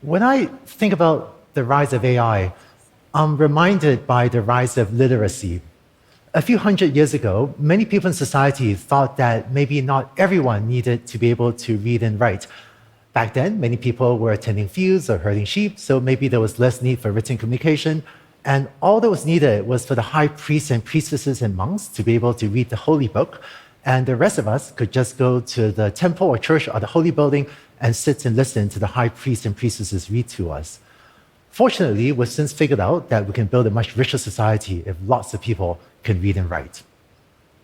When I think about the rise of AI, I'm reminded by the rise of literacy. A few hundred years ago, many people in society thought that maybe not everyone needed to be able to read and write. Back then, many people were attending fields or herding sheep, so maybe there was less need for written communication. And all that was needed was for the high priests and priestesses and monks to be able to read the holy book. And the rest of us could just go to the temple or church or the holy building and sit and listen to the high priests and priestesses read to us. Fortunately, we've since figured out that we can build a much richer society if lots of people can read and write.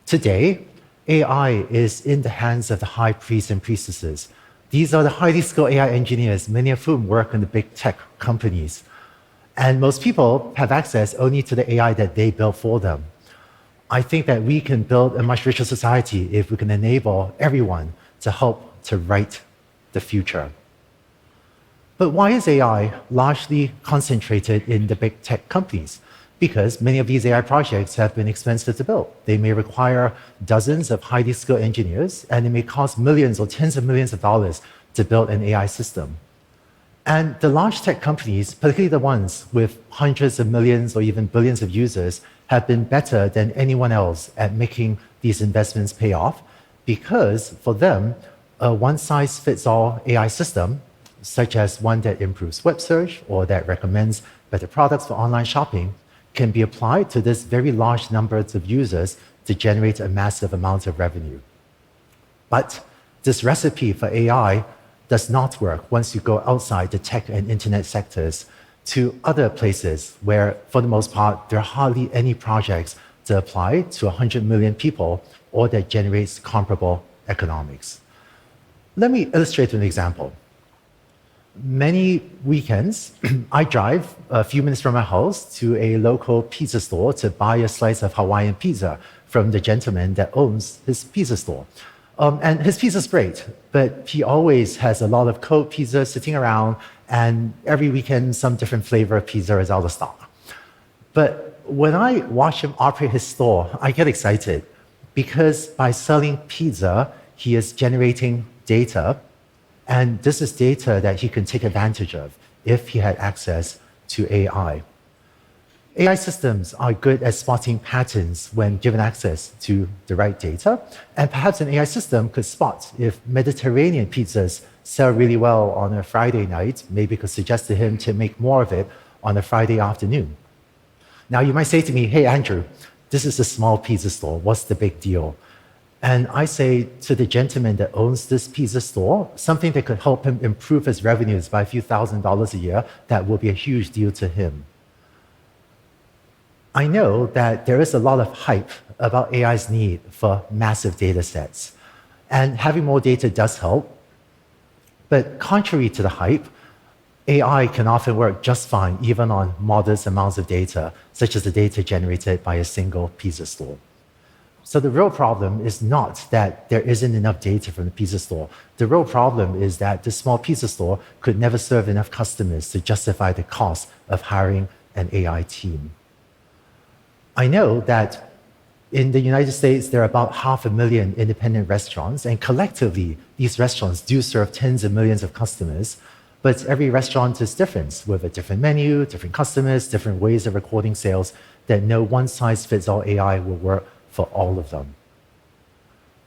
Today, AI is in the hands of the high priests and priestesses. These are the highly skilled AI engineers, many of whom work in the big tech companies. And most people have access only to the AI that they build for them. I think that we can build a much richer society if we can enable everyone to help to write the future. But why is AI largely concentrated in the big tech companies? Because many of these AI projects have been expensive to build. They may require dozens of highly skilled engineers, and it may cost millions or tens of millions of dollars to build an AI system. And the large tech companies, particularly the ones with hundreds of millions or even billions of users, have been better than anyone else at making these investments pay off because for them, a one-size-fits-all AI system, such as one that improves web search or that recommends better products for online shopping, can be applied to this very large numbers of users to generate a massive amount of revenue. But this recipe for AI does not work once you go outside the tech and internet sectors to other places where, for the most part, there are hardly any projects to apply to 100 million people or that generates comparable economics. Let me illustrate with an example. Many weekends, I drive a few minutes from my house to a local pizza store to buy a slice of Hawaiian pizza from the gentleman that owns his pizza store. And his pizza's great, but he always has a lot of cold pizza sitting around, and every weekend some different flavor of pizza is out of stock. But when I watch him operate his store, I get excited because by selling pizza, he is generating data, and this is data that he can take advantage of if he had access to AI. AI systems are good at spotting patterns when given access to the right data, and perhaps an AI system could spot if Mediterranean pizzas sell really well on a Friday night, maybe could suggest to him to make more of it on a Friday afternoon. Now you might say to me, hey Andrew, this is a small pizza store, what's the big deal? And I say to the gentleman that owns this pizza store, something that could help him improve his revenues by a few $1,000s a year, that will be a huge deal to him. I know that there is a lot of hype about AI's need for massive data sets, and having more data does help. But contrary to the hype, AI can often work just fine even on modest amounts of data, such as the data generated by a single pizza store. So the real problem is not that there isn't enough data from the pizza store. The real problem is that the small pizza store could never serve enough customers to justify the cost of hiring an AI team. I know that in the United States, there are about 500,000 independent restaurants, and collectively, these restaurants do serve tens of millions of customers, but every restaurant is different, with a different menu, different customers, different ways of recording sales, that no one-size-fits-all AI will work for all of them.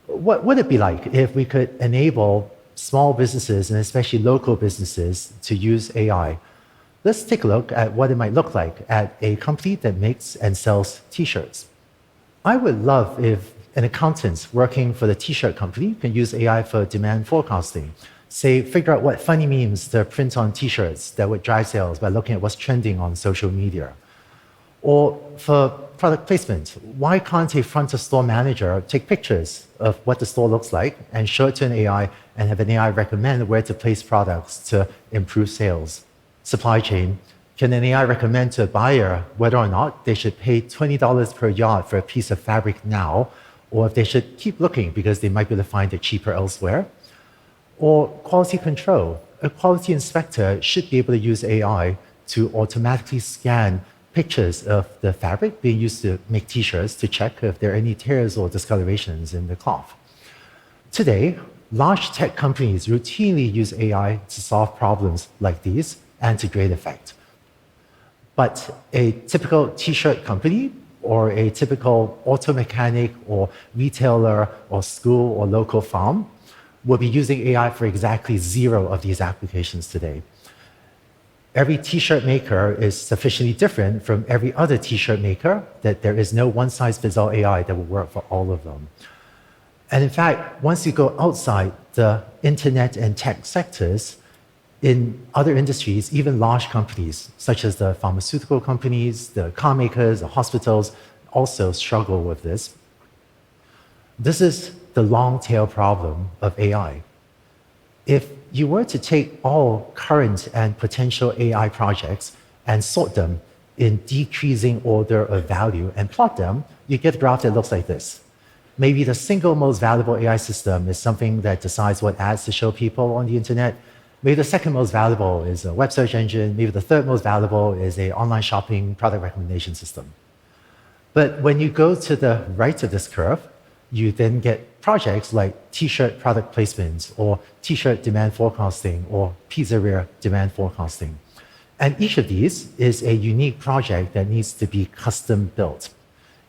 What would it be like if we could enable small businesses, and especially local businesses, to use AI? Let's take a look at what it might look like at a company that makes and sells t-shirts. I would love if an accountant working for the t-shirt company can use AI for demand forecasting. Say, figure out what funny memes to print on t-shirts that would drive sales by looking at what's trending on social media. Or for product placement, why can't a front of store manager take pictures of what the store looks like and show it to an AI and have an AI recommend where to place products to improve sales? Supply chain, can an AI recommend to a buyer whether or not they should pay $20 per yard for a piece of fabric now, or if they should keep looking because they might be able to find it cheaper elsewhere? Or quality control, a quality inspector should be able to use AI to automatically scan pictures of the fabric being used to make t-shirts to check if there are any tears or discolorations in the cloth. Today, large tech companies routinely use AI to solve problems like these and to great effect. But a typical t-shirt company or a typical auto mechanic or retailer or school or local farm will be using AI for exactly 0 of these applications today. Every t-shirt maker is sufficiently different from every other t-shirt maker that there is no one-size-fits-all AI that will work for all of them. And in fact, once you go outside the internet and tech sectors, in other industries, even large companies, such as the pharmaceutical companies, the car makers, the hospitals, also struggle with this. This is the long tail problem of AI. If you were to take all current and potential AI projects and sort them in decreasing order of value and plot them, you get a graph that looks like this. Maybe the single most valuable AI system is something that decides what ads to show people on the internet. Maybe the second most valuable is a web search engine. Maybe the third most valuable is an online shopping product recommendation system. But when you go to the right of this curve, you then get projects like t-shirt product placements or t-shirt demand forecasting or pizzeria demand forecasting. And each of these is a unique project that needs to be custom built.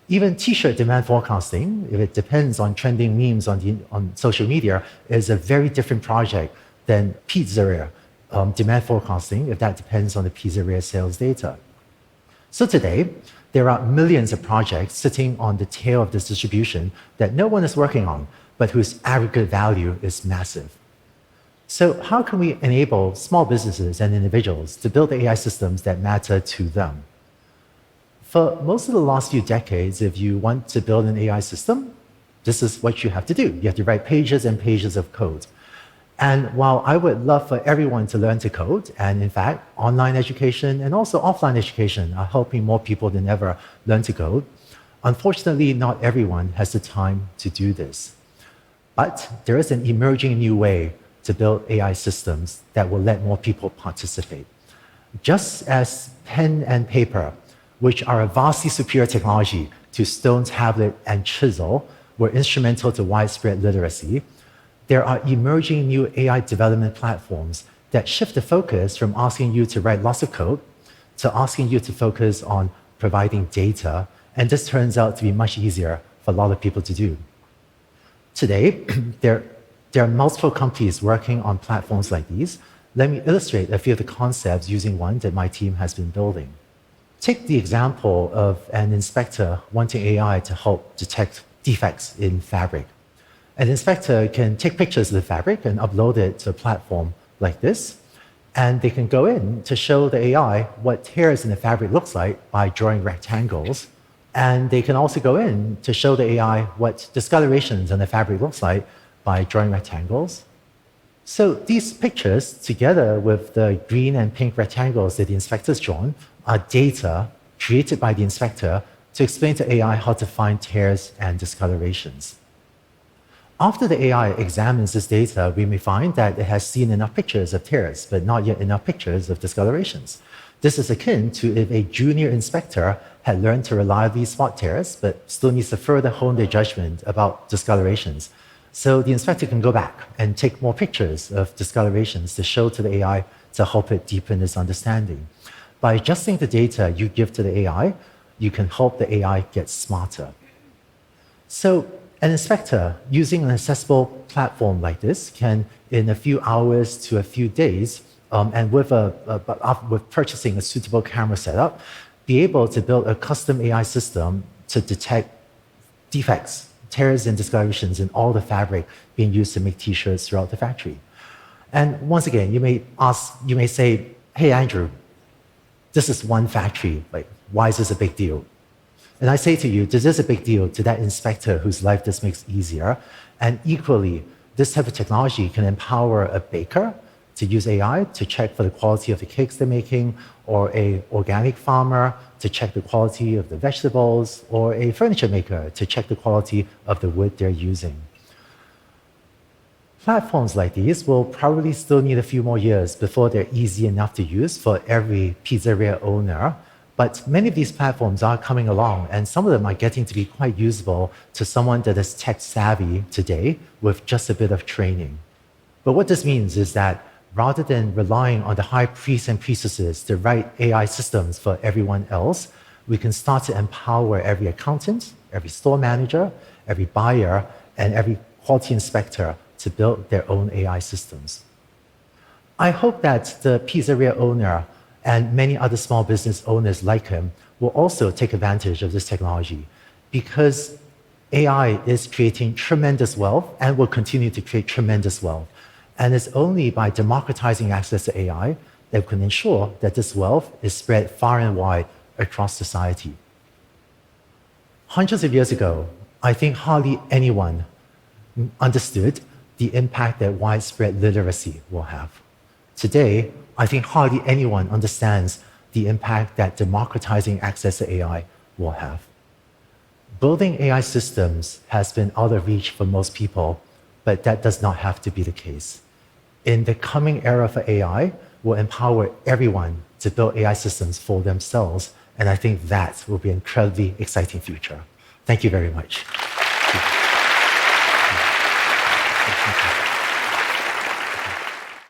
Even t-shirt demand forecasting, if it depends on trending memes on social media, is a very different project than pizzeria demand forecasting, if that depends on the pizzeria sales data. So today, there are millions of projects sitting on the tail of this distribution that no one is working on, but whose aggregate value is massive. So how can we enable small businesses and individuals to build AI systems that matter to them? For most of the last few decades, if you want to build an AI system, this is what you have to do. You have to write pages and pages of code. And while I would love for everyone to learn to code, and in fact, online education and also offline education are helping more people than ever learn to code, unfortunately, not everyone has the time to do this. But there is an emerging new way to build AI systems that will let more people participate. Just as pen and paper, which are a vastly superior technology to stone, tablet, and chisel, were instrumental to widespread literacy, there are emerging new AI development platforms that shift the focus from asking you to write lots of code to asking you to focus on providing data, and this turns out to be much easier for a lot of people to do. Today, there are multiple companies working on platforms like these. Let me illustrate a few of the concepts using one that my team has been building. Take the example of an inspector wanting AI to help detect defects in fabric. An inspector can take pictures of the fabric and upload it to a platform like this, and they can go in to show the AI what tears in the fabric looks like by drawing rectangles, and they can also go in to show the AI what discolorations in the fabric looks like by drawing rectangles. So these pictures, together with the green and pink rectangles that the inspector's drawn, are data created by the inspector to explain to AI how to find tears and discolorations. After the AI examines this data, we may find that it has seen enough pictures of tears, but not yet enough pictures of discolorations. This is akin to if a junior inspector had learned to reliably spot tears, but still needs to further hone their judgment about discolorations. So the inspector can go back and take more pictures of discolorations to show to the AI to help it deepen its understanding. By adjusting the data you give to the AI, you can help the AI get smarter. So an inspector using an accessible platform like this can, in a few hours to a few days, and with purchasing a suitable camera setup, be able to build a custom AI system to detect defects, tears and discolorations in all the fabric being used to make t-shirts throughout the factory. And once again, you may say, hey, Andrew, this is one factory. Like, why is this a big deal? And I say to you, this is a big deal to that inspector whose life this makes easier. And equally, this type of technology can empower a baker to use AI to check for the quality of the cakes they're making, or an organic farmer to check the quality of the vegetables, or a furniture maker to check the quality of the wood they're using. Platforms like these will probably still need a few more years before they're easy enough to use for every pizzeria owner. But many of these platforms are coming along, and some of them are getting to be quite usable to someone that is tech savvy today with just a bit of training. But what this means is that rather than relying on the high priests and priestesses to write AI systems for everyone else, we can start to empower every accountant, every store manager, every buyer, and every quality inspector to build their own AI systems. I hope that the pizzeria owner and many other small business owners like him will also take advantage of this technology, because AI is creating tremendous wealth and will continue to create tremendous wealth. And it's only by democratizing access to AI that we can ensure that this wealth is spread far and wide across society. Hundreds of years ago, I think hardly anyone understood the impact that widespread literacy will have. Today, I think hardly anyone understands the impact that democratizing access to AI will have. Building AI systems has been out of reach for most people, but that does not have to be the case. In the coming era for AI, we'll empower everyone to build AI systems for themselves, and I think that will be an incredibly exciting future. Thank you very much.